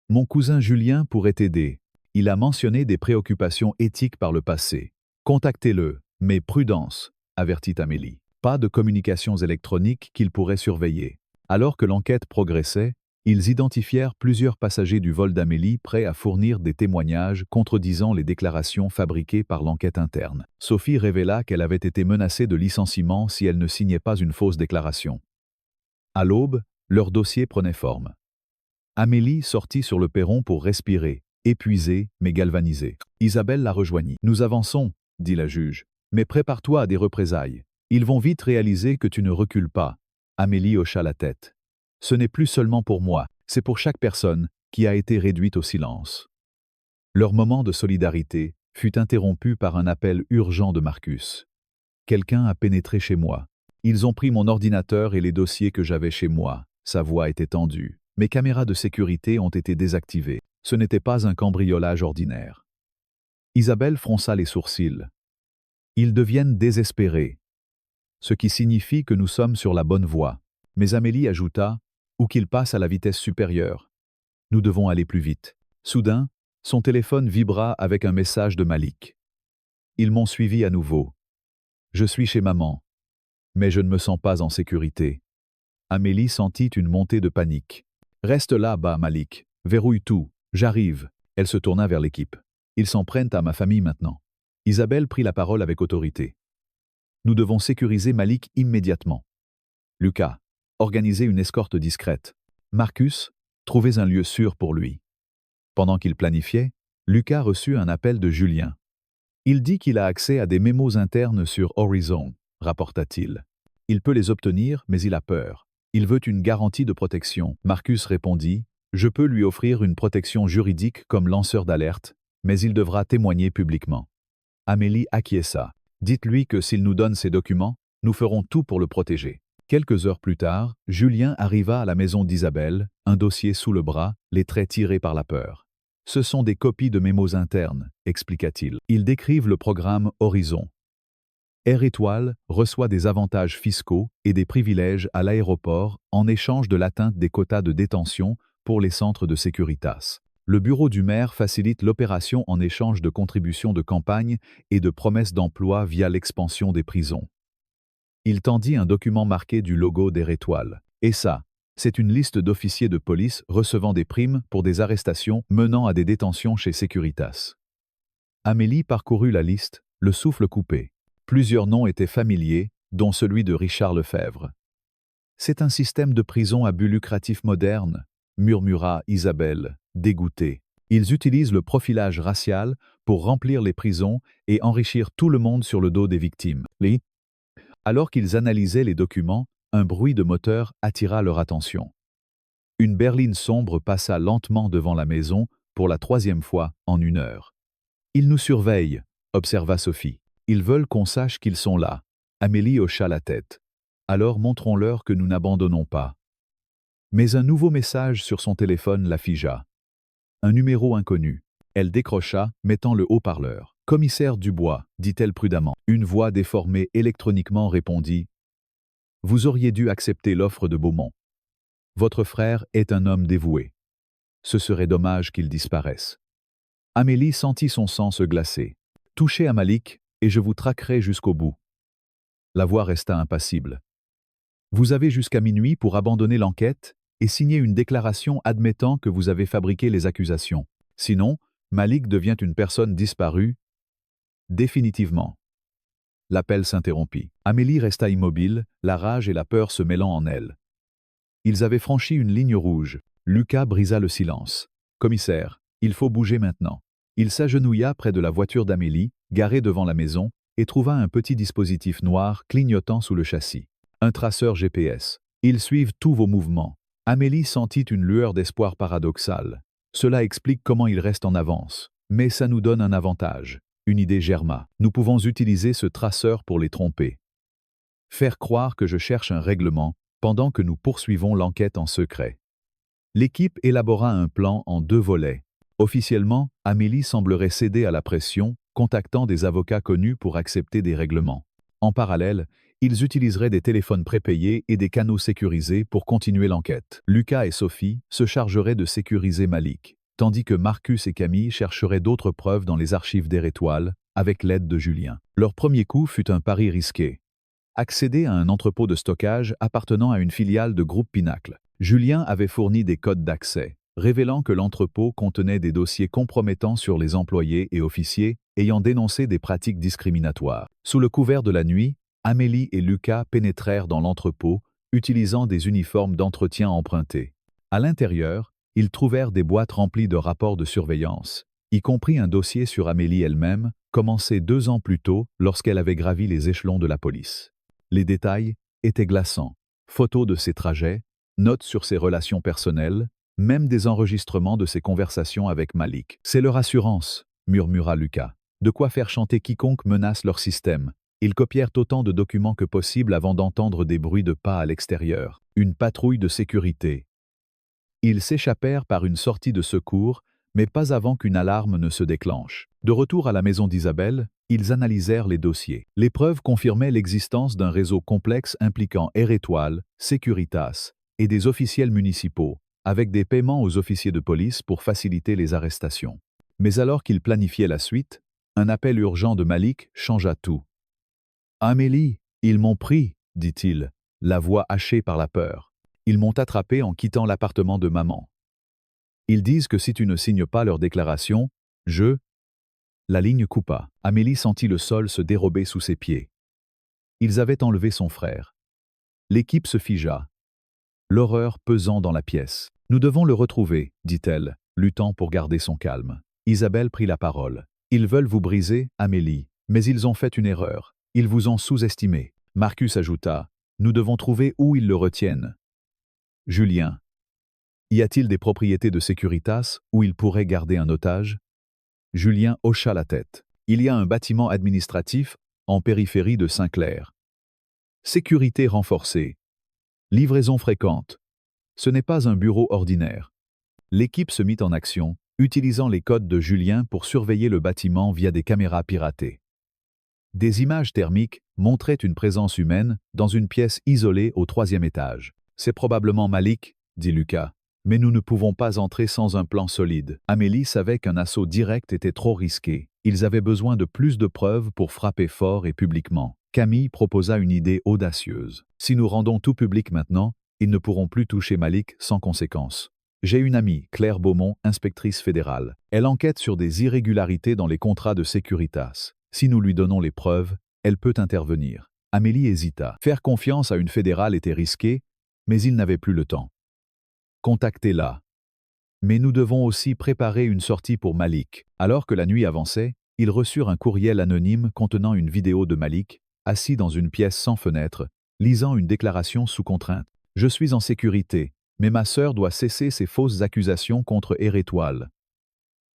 Mon cousin Julien pourrait aider. Il a mentionné des préoccupations éthiques par le passé. Contactez-le, mais prudence, avertit Amélie. Pas de communications électroniques qu'il pourrait surveiller. Alors que l'enquête progressait, ils identifièrent plusieurs passagers du vol d'Amélie prêts à fournir des témoignages contredisant les déclarations fabriquées par l'enquête interne. Sophie révéla qu'elle avait été menacée de licenciement si elle ne signait pas une fausse déclaration. À l'aube, leur dossier prenait forme. Amélie sortit sur le perron pour respirer, épuisée mais galvanisée. Isabelle la rejoignit. « Nous avançons, » dit la juge, « mais prépare-toi à des représailles. Ils vont vite réaliser que tu ne recules pas. » Amélie hocha la tête. « Ce n'est plus seulement pour moi, c'est pour chaque personne qui a été réduite au silence. » Leur moment de solidarité fut interrompu par un appel urgent de Marcus. « Quelqu'un a pénétré chez moi. Ils ont pris mon ordinateur et les dossiers que j'avais chez moi. » Sa voix était tendue. « Mes caméras de sécurité ont été désactivées. Ce n'était pas un cambriolage ordinaire. » Isabelle fronça les sourcils. « Ils deviennent désespérés. Ce qui signifie que nous sommes sur la bonne voie. » Mais Amélie ajouta, « Ou qu'ils passent à la vitesse supérieure. Nous devons aller plus vite. » Soudain, son téléphone vibra avec un message de Malik. « Ils m'ont suivi à nouveau. Je suis chez maman. Mais je ne me sens pas en sécurité. » Amélie sentit une montée de panique. « Reste là, bas, Malik. Verrouille tout. J'arrive. » Elle se tourna vers l'équipe. « Ils s'en prennent à ma famille maintenant. » Isabelle prit la parole avec autorité. « Nous devons sécuriser Malik immédiatement. Lucas, organisez une escorte discrète. Marcus, trouvez un lieu sûr pour lui. » Pendant qu'il planifiait, Lucas reçut un appel de Julien. « Il dit qu'il a accès à des mémos internes sur Horizon, » rapporta-t-il. « Il peut les obtenir, mais il a peur. Il veut une garantie de protection. » Marcus répondit, « Je peux lui offrir une protection juridique comme lanceur d'alerte, mais il devra témoigner publiquement. » Amélie acquiesça. « Dites-lui que s'il nous donne ces documents, nous ferons tout pour le protéger. » Quelques heures plus tard, Julien arriva à la maison d'Isabelle, un dossier sous le bras, les traits tirés par la peur. « Ce sont des copies de mémos internes, » expliqua-t-il. Ils décrivent le programme Horizon. Air Étoile reçoit des avantages fiscaux et des privilèges à l'aéroport en échange de l'atteinte des quotas de détention pour les centres de Securitas. Le bureau du maire facilite l'opération en échange de contributions de campagne et de promesses d'emploi via l'expansion des prisons. Il tendit un document marqué du logo d'Air Étoile. Et ça, c'est une liste d'officiers de police recevant des primes pour des arrestations menant à des détentions chez Securitas. Amélie parcourut la liste, le souffle coupé. Plusieurs noms étaient familiers, dont celui de Richard Lefebvre. « C'est un système de prison à but lucratif moderne, » murmura Isabelle, dégoûtée. « Ils utilisent le profilage racial pour remplir les prisons et enrichir tout le monde sur le dos des victimes. » Alors qu'ils analysaient les documents, un bruit de moteur attira leur attention. Une berline sombre passa lentement devant la maison pour la 3e fois en 1 heure. « Ils nous surveillent, » observa Sophie. « Ils veulent qu'on sache qu'ils sont là. » Amélie hocha la tête. « Alors montrons-leur que nous n'abandonnons pas. » Mais un nouveau message sur son téléphone la figea. Un numéro inconnu. Elle décrocha, mettant le haut-parleur. « Commissaire Dubois, » dit-elle prudemment. Une voix déformée électroniquement répondit. « Vous auriez dû accepter l'offre de Beaumont. Votre frère est un homme dévoué. Ce serait dommage qu'il disparaisse. » Amélie sentit son sang se glacer. « Touchez à Malik, et je vous traquerai jusqu'au bout. » La voix resta impassible. Vous avez jusqu'à minuit pour abandonner l'enquête et signer une déclaration admettant que vous avez fabriqué les accusations. Sinon, Malik devient une personne disparue, définitivement. » L'appel s'interrompit. Amélie resta immobile, la rage et la peur se mêlant en elle. Ils avaient franchi une ligne rouge. Lucas brisa le silence. « Commissaire, il faut bouger maintenant. » Il s'agenouilla près de la voiture d'Amélie, garée devant la maison, et trouva un petit dispositif noir clignotant sous le châssis. Un traceur GPS. Ils suivent tous vos mouvements. Amélie sentit une lueur d'espoir paradoxale. Cela explique comment ils restent en avance. Mais ça nous donne un avantage. Une idée germa. Nous pouvons utiliser ce traceur pour les tromper. Faire croire que je cherche un règlement pendant que nous poursuivons l'enquête en secret. L'équipe élabora un plan en 2 volets. Officiellement, Amélie semblerait céder à la pression, contactant des avocats connus pour accepter des règlements. En parallèle, ils utiliseraient des téléphones prépayés et des canaux sécurisés pour continuer l'enquête. Lucas et Sophie se chargeraient de sécuriser Malik, tandis que Marcus et Camille chercheraient d'autres preuves dans les archives d'Air Étoile, avec l'aide de Julien. Leur premier coup fut un pari risqué. Accéder à un entrepôt de stockage appartenant à une filiale de Groupe Pinacle. Julien avait fourni des codes d'accès, révélant que l'entrepôt contenait des dossiers compromettants sur les employés et officiers ayant dénoncé des pratiques discriminatoires. Sous le couvert de la nuit, Amélie et Lucas pénétrèrent dans l'entrepôt, utilisant des uniformes d'entretien empruntés. À l'intérieur, ils trouvèrent des boîtes remplies de rapports de surveillance, y compris un dossier sur Amélie elle-même, commencé 2 ans plus tôt lorsqu'elle avait gravi les échelons de la police. Les détails étaient glaçants. Photos de ses trajets, notes sur ses relations personnelles, même des enregistrements de ses conversations avec Malik. « C'est leur assurance », murmura Lucas. « De quoi faire chanter quiconque menace leur système. » Ils copièrent autant de documents que possible avant d'entendre des bruits de pas à l'extérieur. Une patrouille de sécurité. Ils s'échappèrent par une sortie de secours, mais pas avant qu'une alarme ne se déclenche. De retour à la maison d'Isabelle, ils analysèrent les dossiers. Les preuves confirmaient l'existence d'un réseau complexe impliquant Air Étoile, Securitas et des officiels municipaux, avec des paiements aux officiers de police pour faciliter les arrestations. Mais alors qu'ils planifiaient la suite, un appel urgent de Malik changea tout. « Amélie, ils m'ont pris, » dit-il, la voix hachée par la peur. « Ils m'ont attrapé en quittant l'appartement de maman. Ils disent que si tu ne signes pas leur déclaration, je... » La ligne coupa. Amélie sentit le sol se dérober sous ses pieds. Ils avaient enlevé son frère. L'équipe se figea, l'horreur pesant dans la pièce. « Nous devons le retrouver, » dit-elle, luttant pour garder son calme. Isabelle prit la parole. « Ils veulent vous briser, Amélie, mais ils ont fait une erreur. Ils vous ont sous-estimé. » Marcus ajouta. « Nous devons trouver où ils le retiennent. » Julien. « Y a-t-il des propriétés de Securitas où ils pourraient garder un otage ?» Julien hocha la tête. « Il y a un bâtiment administratif en périphérie de Saint-Clair. Sécurité renforcée. Livraison fréquente. Ce n'est pas un bureau ordinaire. » L'équipe se mit en action, utilisant les codes de Julien pour surveiller le bâtiment via des caméras piratées. Des images thermiques montraient une présence humaine dans une pièce isolée au 3e étage. « C'est probablement Malik, » dit Lucas. « Mais nous ne pouvons pas entrer sans un plan solide. » Amélie savait qu'un assaut direct était trop risqué. Ils avaient besoin de plus de preuves pour frapper fort et publiquement. Camille proposa une idée audacieuse. « Si nous rendons tout public maintenant, ils ne pourront plus toucher Malik sans conséquence. J'ai une amie, Claire Beaumont, inspectrice fédérale. Elle enquête sur des irrégularités dans les contrats de Securitas. Si nous lui donnons les preuves, elle peut intervenir. » Amélie hésita. Faire confiance à une fédérale était risqué, mais il n'avait plus le temps. Contactez-la. Mais nous devons aussi préparer une sortie pour Malik. Alors que la nuit avançait, ils reçurent un courriel anonyme contenant une vidéo de Malik, assis dans une pièce sans fenêtre, lisant une déclaration sous contrainte. « Je suis en sécurité, mais ma sœur doit cesser ses fausses accusations contre Air Étoile. »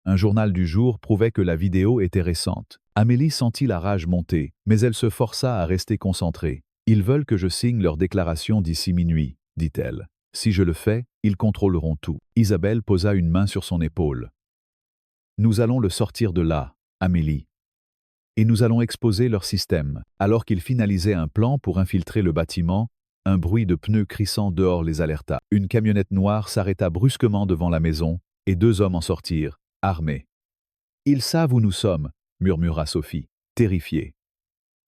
Un journal du jour prouvait que la vidéo était récente. Amélie sentit la rage monter, mais elle se força à rester concentrée. « Ils veulent que je signe leur déclaration d'ici minuit, » dit-elle. « Si je le fais, ils contrôleront tout. » Isabelle posa une main sur son épaule. « Nous allons le sortir de là, Amélie. Et nous allons exposer leur système. » Alors qu'ils finalisaient un plan pour infiltrer le bâtiment, un bruit de pneus crissant dehors les alerta. Une camionnette noire s'arrêta brusquement devant la maison, et 2 hommes en sortirent, armés. « Ils savent où nous sommes, » murmura Sophie, terrifiée.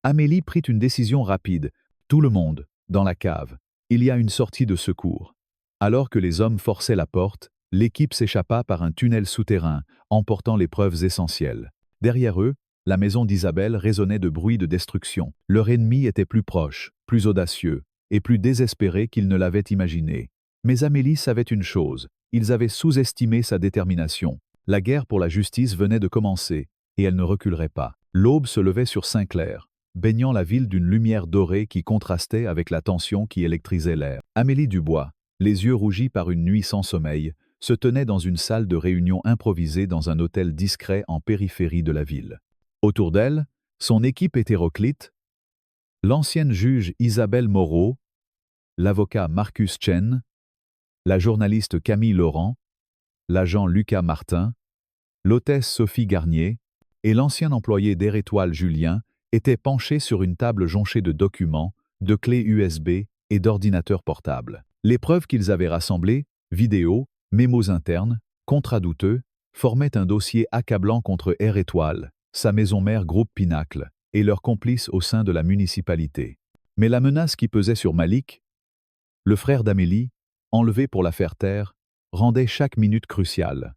Amélie prit une décision rapide. Tout le monde, dans la cave. Il y a une sortie de secours. Alors que les hommes forçaient la porte, l'équipe s'échappa par un tunnel souterrain, emportant les preuves essentielles. Derrière eux, la maison d'Isabelle résonnait de bruits de destruction. Leur ennemi était plus proche, plus audacieux, et plus désespéré qu'ils ne l'avaient imaginé. Mais Amélie savait une chose, ils avaient sous-estimé sa détermination. La guerre pour la justice venait de commencer, et elle ne reculerait pas. L'aube se levait sur Saint-Clair, baignant la ville d'une lumière dorée qui contrastait avec la tension qui électrisait l'air. Amélie Dubois, les yeux rougis par une nuit sans sommeil, se tenait dans une salle de réunion improvisée dans un hôtel discret en périphérie de la ville. Autour d'elle, son équipe hétéroclite, l'ancienne juge Isabelle Moreau, l'avocat Marcus Chen, la journaliste Camille Laurent, l'agent Lucas Martin, l'hôtesse Sophie Garnier et l'ancien employé d'Air Étoile Julien étaient penchés sur une table jonchée de documents, de clés USB et d'ordinateurs portables. Les preuves qu'ils avaient rassemblées, vidéos, mémos internes, contrats douteux, formaient un dossier accablant contre Air Étoile, sa maison mère Groupe Pinacle, et leurs complices au sein de la municipalité. Mais la menace qui pesait sur Malik, le frère d'Amélie, enlevé pour la faire taire, rendait chaque minute cruciale.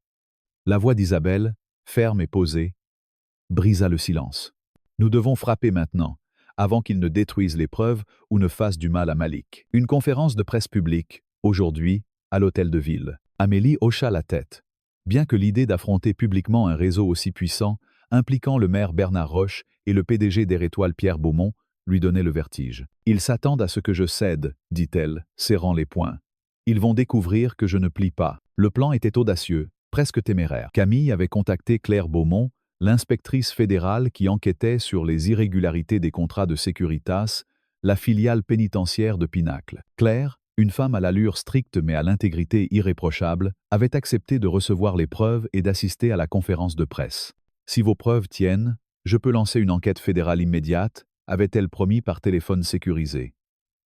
La voix d'Isabelle, ferme et posée, brisa le silence. Nous devons frapper maintenant, avant qu'ils ne détruisent les preuves ou ne fassent du mal à Malik. Une conférence de presse publique, aujourd'hui, à l'hôtel de ville. Amélie hocha la tête. Bien que l'idée d'affronter publiquement un réseau aussi puissant, impliquant le maire Bernard Roche et le PDG d'Air Étoile Pierre Beaumont, lui donnait le vertige. « Ils s'attendent à ce que je cède, dit-elle, serrant les poings. Ils vont découvrir que je ne plie pas. » Le plan était audacieux, presque téméraire. Camille avait contacté Claire Beaumont, l'inspectrice fédérale qui enquêtait sur les irrégularités des contrats de Securitas, la filiale pénitentiaire de Pinacle. Claire, une femme à l'allure stricte mais à l'intégrité irréprochable, avait accepté de recevoir les preuves et d'assister à la conférence de presse. « Si vos preuves tiennent, je peux lancer une enquête fédérale immédiate », avait-elle promis par téléphone sécurisé.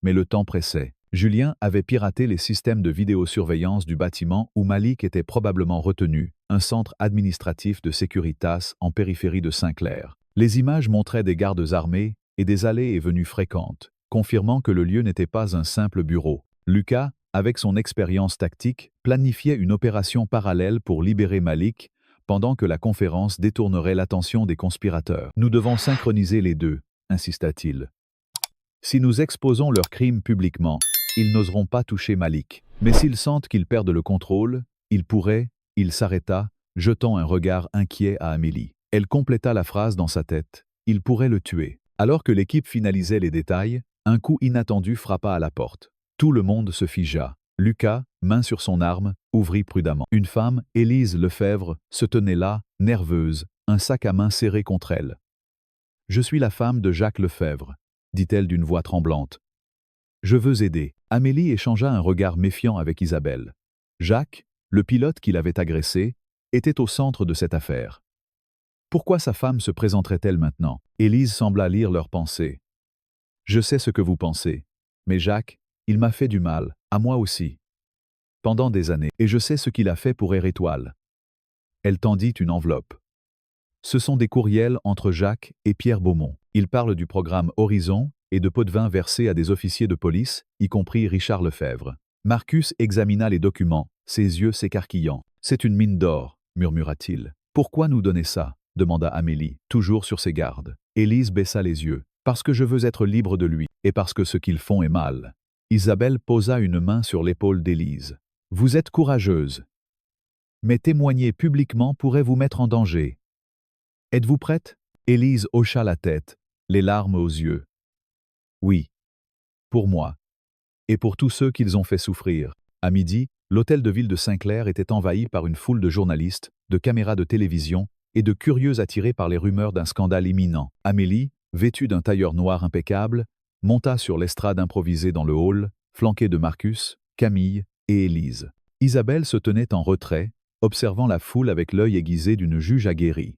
Mais le temps pressait. Julien avait piraté les systèmes de vidéosurveillance du bâtiment où Malik était probablement retenu, un centre administratif de Securitas en périphérie de Saint-Clair. Les images montraient des gardes armés et des allées et venues fréquentes, confirmant que le lieu n'était pas un simple bureau. Lucas, avec son expérience tactique, planifiait une opération parallèle pour libérer Malik, pendant que la conférence détournerait l'attention des conspirateurs. « Nous devons synchroniser les deux », insista-t-il. « Si nous exposons leurs crimes publiquement, ils n'oseront pas toucher Malik. Mais s'ils sentent qu'ils perdent le contrôle, ils pourraient… » Il s'arrêta, jetant un regard inquiet à Amélie. Elle compléta la phrase dans sa tête. « Ils pourraient le tuer. » Alors que l'équipe finalisait les détails, un coup inattendu frappa à la porte. Tout le monde se figea. Lucas, main sur son arme, ouvrit prudemment. Une femme, Élise Lefebvre, se tenait là, nerveuse, un sac à main serré contre elle. « Je suis la femme de Jacques Lefebvre, » dit-elle d'une voix tremblante. « Je veux aider. » Amélie échangea un regard méfiant avec Isabelle. Jacques, le pilote qui l'avait agressé, était au centre de cette affaire. Pourquoi sa femme se présenterait-elle maintenant? Élise sembla lire leurs pensées. « Je sais ce que vous pensez, mais Jacques, il m'a fait du mal, à moi aussi. Pendant des années, et je sais ce qu'il a fait pour Air Étoile. » Elle tendit une enveloppe. Ce sont des courriels entre Jacques et Pierre Beaumont. Il parle du programme Horizon et de pots de vin versés à des officiers de police, y compris Richard Lefebvre. Marcus examina les documents, ses yeux s'écarquillant. « C'est une mine d'or, » murmura-t-il. « Pourquoi nous donner ça ?» demanda Amélie, toujours sur ses gardes. Élise baissa les yeux. « Parce que je veux être libre de lui, et parce que ce qu'ils font est mal. » Isabelle posa une main sur l'épaule d'Élise. « Vous êtes courageuse. Mais témoigner publiquement pourrait vous mettre en danger. Êtes-vous prête ?» Élise hocha la tête, les larmes aux yeux. « Oui. Pour moi. Et pour tous ceux qu'ils ont fait souffrir. » À midi, l'hôtel de ville de Saint-Clair était envahi par une foule de journalistes, de caméras de télévision et de curieux attirés par les rumeurs d'un scandale imminent. Amélie, vêtue d'un tailleur noir impeccable, monta sur l'estrade improvisée dans le hall, flanquée de Marcus, Camille et Élise. Isabelle se tenait en retrait, observant la foule avec l'œil aiguisé d'une juge aguerrie.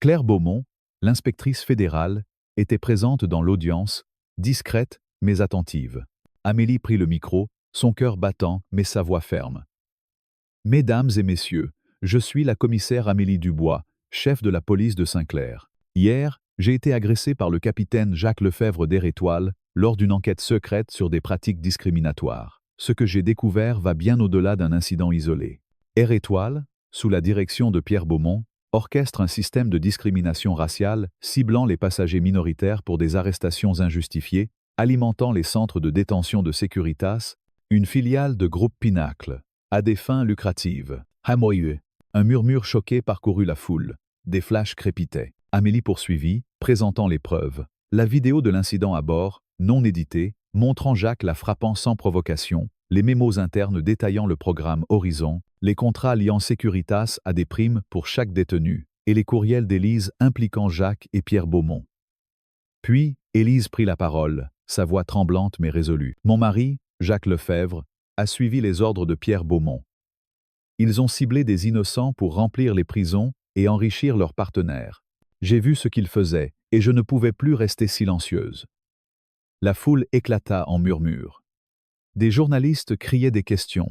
Claire Beaumont, l'inspectrice fédérale, était présente dans l'audience, discrète mais attentive. Amélie prit le micro, son cœur battant mais sa voix ferme. « Mesdames et messieurs, je suis la commissaire Amélie Dubois, chef de la police de Saint-Clair. Hier, j'ai été agressée par le capitaine Jacques Lefebvre d'Air Étoile, lors d'une enquête secrète sur des pratiques discriminatoires. Ce que j'ai découvert va bien au-delà d'un incident isolé. Air Étoile, sous la direction de Pierre Beaumont, orchestre un système de discrimination raciale ciblant les passagers minoritaires pour des arrestations injustifiées, alimentant les centres de détention de Securitas, une filiale de Groupe Pinacle, à des fins lucratives. Hamoyeux. Un murmure choqué parcourut la foule. Des flashs crépitaient. Amélie poursuivit, présentant les preuves. La vidéo de l'incident à bord, non éditée, montrant Jacques la frappant sans provocation, les mémos internes détaillant le programme Horizon, les contrats liant Securitas à des primes pour chaque détenu, et les courriels d'Élise impliquant Jacques et Pierre Beaumont. Puis, Élise prit la parole, sa voix tremblante mais résolue. « Mon mari, Jacques Lefebvre, a suivi les ordres de Pierre Beaumont. Ils ont ciblé des innocents pour remplir les prisons et enrichir leurs partenaires. J'ai vu ce qu'ils faisaient, et je ne pouvais plus rester silencieuse. » La foule éclata en murmures. Des journalistes criaient des questions.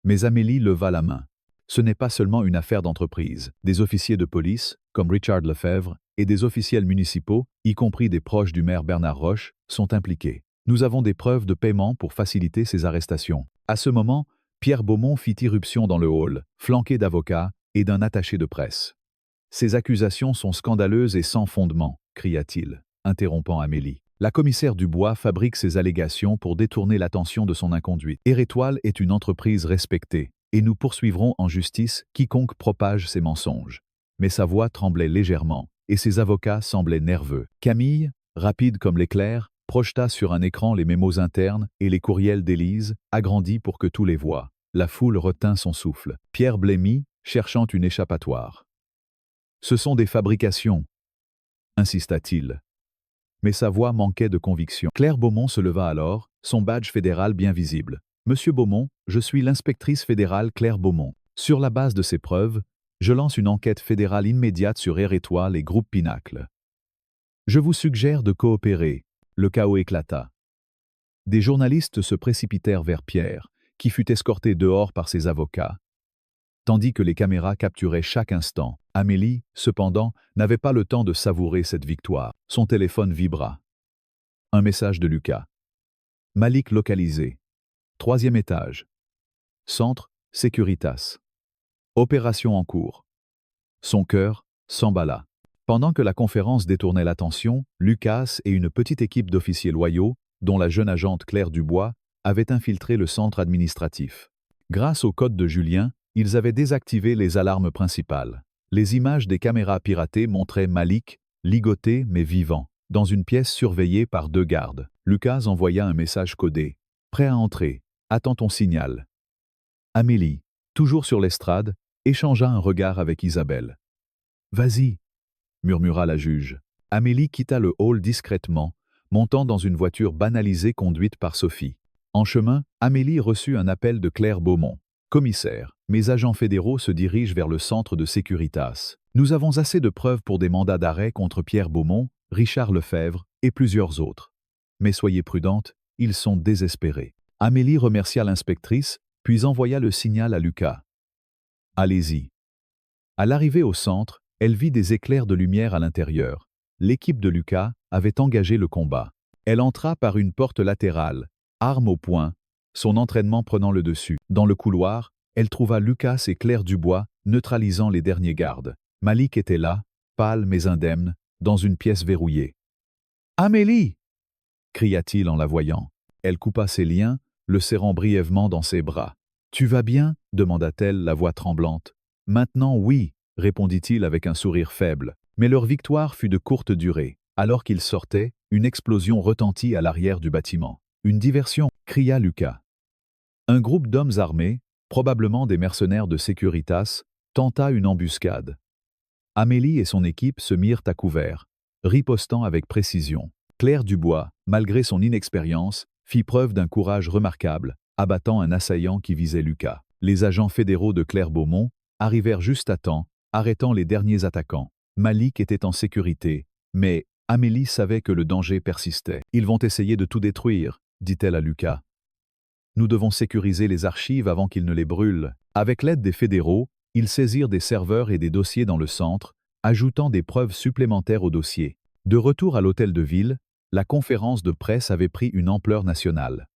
Mais Amélie leva la main. Ce n'est pas seulement une affaire d'entreprise. Des officiers de police, comme Richard Lefebvre, et des officiels municipaux, y compris des proches du maire Bernard Roche, sont impliqués. Nous avons des preuves de paiement pour faciliter ces arrestations. À ce moment, Pierre Beaumont fit irruption dans le hall, flanqué d'avocats et d'un attaché de presse. « Ces accusations sont scandaleuses et sans fondement », cria-t-il, interrompant Amélie. La commissaire Dubois fabrique ces allégations pour détourner l'attention de son inconduite. Air Étoile est une entreprise respectée, et nous poursuivrons en justice quiconque propage ces mensonges. Mais sa voix tremblait légèrement, et ses avocats semblaient nerveux. Camille, rapide comme l'éclair, projeta sur un écran les mémos internes et les courriels d'Élise, agrandis pour que tous les voient. La foule retint son souffle. Pierre blêmit, cherchant une échappatoire. « Ce sont des fabrications », insista-t-il. Mais sa voix manquait de conviction. Claire Beaumont se leva alors, son badge fédéral bien visible. « Monsieur Beaumont, je suis l'inspectrice fédérale Claire Beaumont. Sur la base de ces preuves, je lance une enquête fédérale immédiate sur Air Étoile et Groupe Pinacle. Je vous suggère de coopérer. » Le chaos éclata. Des journalistes se précipitèrent vers Pierre, qui fut escorté dehors par ses avocats. Tandis que les caméras capturaient chaque instant, Amélie, cependant, n'avait pas le temps de savourer cette victoire. Son téléphone vibra. Un message de Lucas. Malik localisé. 3e étage. Centre, Securitas. Opération en cours. Son cœur s'emballa. Pendant que la conférence détournait l'attention, Lucas et une petite équipe d'officiers loyaux, dont la jeune agente Claire Dubois, avaient infiltré le centre administratif. Grâce au code de Julien, ils avaient désactivé les alarmes principales. Les images des caméras piratées montraient Malik, ligoté mais vivant, dans une pièce surveillée par 2 gardes. Lucas envoya un message codé. « Prêt à entrer. Attends ton signal. » Amélie, toujours sur l'estrade, échangea un regard avec Isabelle. « Vas-y », murmura la juge. Amélie quitta le hall discrètement, montant dans une voiture banalisée conduite par Sophie. En chemin, Amélie reçut un appel de Claire Beaumont. « Commissaire, mes agents fédéraux se dirigent vers le centre de Securitas. Nous avons assez de preuves pour des mandats d'arrêt contre Pierre Beaumont, Richard Lefebvre et plusieurs autres. Mais soyez prudente, ils sont désespérés. » Amélie remercia l'inspectrice, puis envoya le signal à Lucas. « Allez-y. » À l'arrivée au centre, elle vit des éclairs de lumière à l'intérieur. L'équipe de Lucas avait engagé le combat. Elle entra par une porte latérale, arme au poing, son entraînement prenant le dessus. Dans le couloir, elle trouva Lucas et Claire Dubois neutralisant les derniers gardes. Malik était là, pâle mais indemne, dans une pièce verrouillée. « Amélie !» cria-t-il en la voyant. Elle coupa ses liens, le serrant brièvement dans ses bras. « Tu vas bien ?» demanda-t-elle, la voix tremblante. « Maintenant, oui !» répondit-il avec un sourire faible. Mais leur victoire fut de courte durée. Alors qu'ils sortaient, une explosion retentit à l'arrière du bâtiment. « Une diversion !» cria Lucas. Un groupe d'hommes armés, probablement des mercenaires de Securitas, tenta une embuscade. Amélie et son équipe se mirent à couvert, ripostant avec précision. Claire Dubois, malgré son inexpérience, fit preuve d'un courage remarquable, abattant un assaillant qui visait Lucas. Les agents fédéraux de Claire Beaumont arrivèrent juste à temps, arrêtant les derniers attaquants. Malik était en sécurité, mais Amélie savait que le danger persistait. « Ils vont essayer de tout détruire », dit-elle à Lucas. « Nous devons sécuriser les archives avant qu'ils ne les brûlent. » Avec l'aide des fédéraux, ils saisirent des serveurs et des dossiers dans le centre, ajoutant des preuves supplémentaires au dossier. De retour à l'hôtel de ville, la conférence de presse avait pris une ampleur nationale.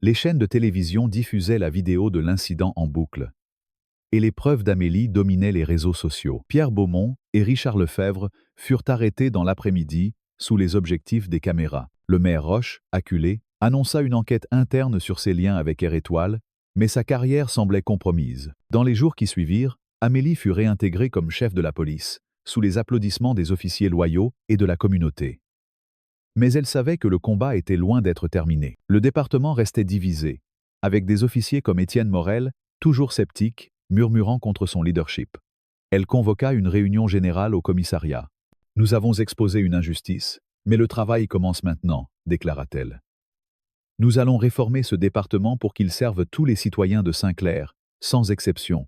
Les chaînes de télévision diffusaient la vidéo de l'incident en boucle. Et les preuves d'Amélie dominaient les réseaux sociaux. Pierre Beaumont et Richard Lefebvre furent arrêtés dans l'après-midi sous les objectifs des caméras. Le maire Roche, acculé, annonça une enquête interne sur ses liens avec Air Étoile, mais sa carrière semblait compromise. Dans les jours qui suivirent, Amélie fut réintégrée comme chef de la police, sous les applaudissements des officiers loyaux et de la communauté. Mais elle savait que le combat était loin d'être terminé. Le département restait divisé, avec des officiers comme Étienne Morel, toujours sceptiques, murmurant contre son leadership. Elle convoqua une réunion générale au commissariat. « Nous avons exposé une injustice, mais le travail commence maintenant », déclara-t-elle. « Nous allons réformer ce département pour qu'il serve tous les citoyens de Saint-Clair, sans exception. »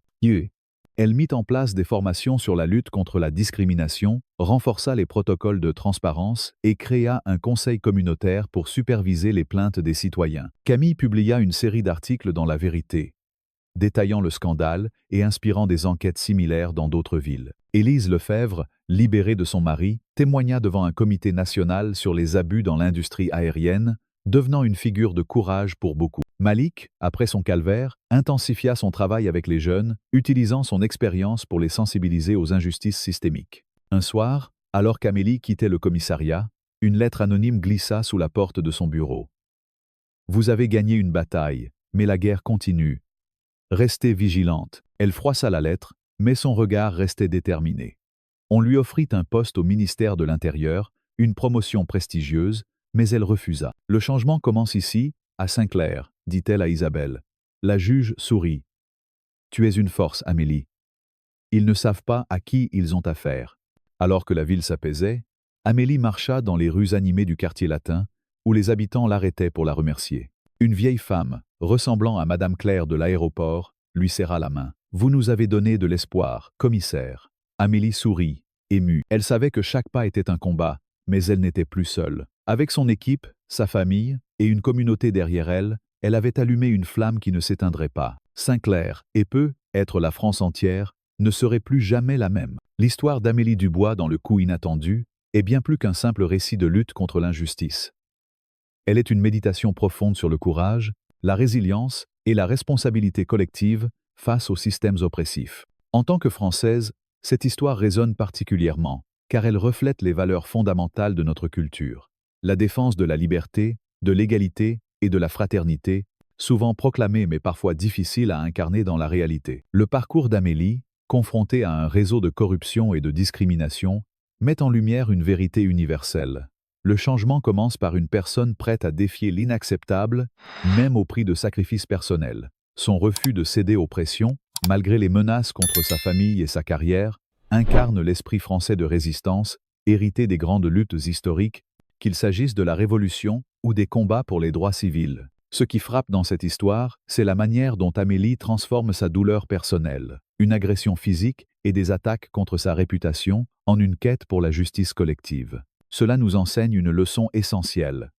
Elle mit en place des formations sur la lutte contre la discrimination, renforça les protocoles de transparence et créa un conseil communautaire pour superviser les plaintes des citoyens. Camille publia une série d'articles dans La Vérité, détaillant le scandale et inspirant des enquêtes similaires dans d'autres villes. Élise Lefebvre, libérée de son mari, témoigna devant un comité national sur les abus dans l'industrie aérienne, devenant une figure de courage pour beaucoup. Malik, après son calvaire, intensifia son travail avec les jeunes, utilisant son expérience pour les sensibiliser aux injustices systémiques. Un soir, alors qu'Amélie quittait le commissariat, une lettre anonyme glissa sous la porte de son bureau. « Vous avez gagné une bataille, mais la guerre continue. Restez vigilante. » Elle froissa la lettre, mais son regard restait déterminé. On lui offrit un poste au ministère de l'Intérieur, une promotion prestigieuse, mais elle refusa. « Le changement commence ici, à Saint-Clair, » dit-elle à Isabelle. La juge sourit. « Tu es une force, Amélie. Ils ne savent pas à qui ils ont affaire. » Alors que la ville s'apaisait, Amélie marcha dans les rues animées du quartier latin, où les habitants l'arrêtaient pour la remercier. Une vieille femme, ressemblant à Madame Claire de l'aéroport, lui serra la main. « Vous nous avez donné de l'espoir, commissaire. » Amélie sourit, émue. Elle savait que chaque pas était un combat, mais elle n'était plus seule. Avec son équipe, sa famille et une communauté derrière elle, elle avait allumé une flamme qui ne s'éteindrait pas. Saint-Clair, et peut être la France entière, ne serait plus jamais la même. L'histoire d'Amélie Dubois dans Le Coup inattendu est bien plus qu'un simple récit de lutte contre l'injustice. Elle est une méditation profonde sur le courage, la résilience et la responsabilité collective face aux systèmes oppressifs. En tant que Française, cette histoire résonne particulièrement, car elle reflète les valeurs fondamentales de notre culture. La défense de la liberté, de l'égalité et de la fraternité, souvent proclamée mais parfois difficile à incarner dans la réalité. Le parcours d'Amélie, confrontée à un réseau de corruption et de discrimination, met en lumière une vérité universelle. Le changement commence par une personne prête à défier l'inacceptable, même au prix de sacrifices personnels. Son refus de céder aux pressions, malgré les menaces contre sa famille et sa carrière, incarne l'esprit français de résistance, hérité des grandes luttes historiques, qu'il s'agisse de la Révolution ou des combats pour les droits civils. Ce qui frappe dans cette histoire, c'est la manière dont Amélie transforme sa douleur personnelle, une agression physique et des attaques contre sa réputation, en une quête pour la justice collective. Cela nous enseigne une leçon essentielle.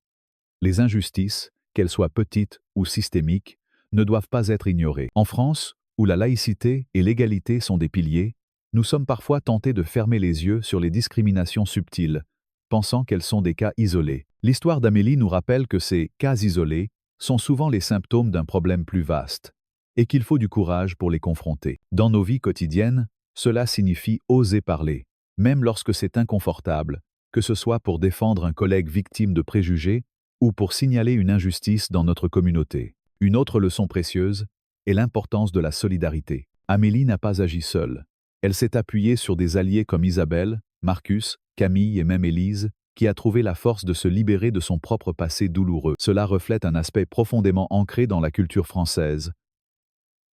Les injustices, qu'elles soient petites ou systémiques, ne doivent pas être ignorées. En France, où la laïcité et l'égalité sont des piliers, nous sommes parfois tentés de fermer les yeux sur les discriminations subtiles, pensant qu'elles sont des cas isolés. L'histoire d'Amélie nous rappelle que ces cas isolés sont souvent les symptômes d'un problème plus vaste, et qu'il faut du courage pour les confronter. Dans nos vies quotidiennes, cela signifie oser parler, même lorsque c'est inconfortable, que ce soit pour défendre un collègue victime de préjugés ou pour signaler une injustice dans notre communauté. Une autre leçon précieuse est l'importance de la solidarité. Amélie n'a pas agi seule. Elle s'est appuyée sur des alliés comme Isabelle, Marcus, Camille et même Élise, qui a trouvé la force de se libérer de son propre passé douloureux. Cela reflète un aspect profondément ancré dans la culture française.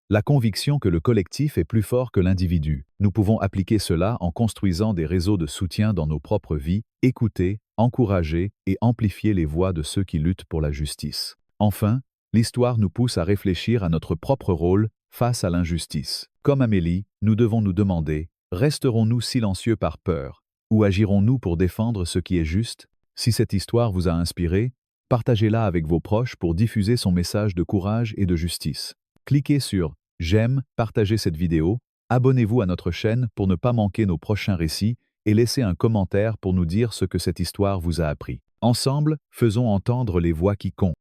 La conviction que le collectif est plus fort que l'individu. Nous pouvons appliquer cela en construisant des réseaux de soutien dans nos propres vies, écouter, encourager et amplifier les voix de ceux qui luttent pour la justice. Enfin, l'histoire nous pousse à réfléchir à notre propre rôle face à l'injustice. Comme Amélie, nous devons nous demander, resterons-nous silencieux par peur, ou agirons-nous pour défendre ce qui est juste? Si cette histoire vous a inspiré, partagez-la avec vos proches pour diffuser son message de courage et de justice. Cliquez sur « J'aime », partagez cette vidéo, abonnez-vous à notre chaîne pour ne pas manquer nos prochains récits et laissez un commentaire pour nous dire ce que cette histoire vous a appris. Ensemble, faisons entendre les voix qui comptent.